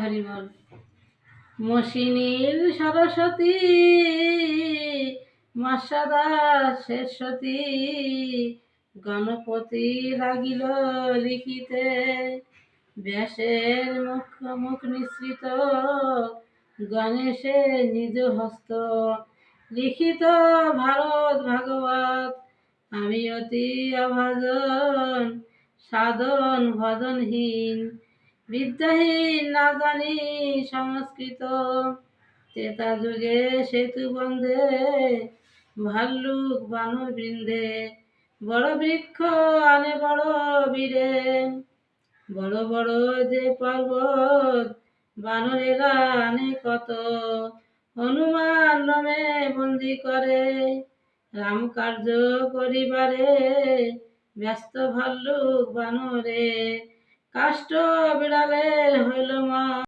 হরিবল। মসিনীল সরস্বতী মশাদা শেষতী গণপতি লাগিল লিখিতে, ব্যাসের মুখ নিঃসৃত গণেশে নিজ হস্ত, লিখিত ভারত ভাগবত আমি অতি অভাজন, সাধন ভজনহীন বিদ্যাহীন না জানি সংস্কৃত। ত্রেতা যুগে সেতু বন্ধে ভাল্লুক বানর বৃন্দে, বড় বৃক্ষ আনে বড় বীরে, বড় বড় যে পর্বত বানরেরা আনে কত, হনুমান নামে বন্দি করে রাম কার্য করিবারে, ব্যস্ত ভাল্লুক বানরে কাষ্ঠ বিড়ালের হইল মা।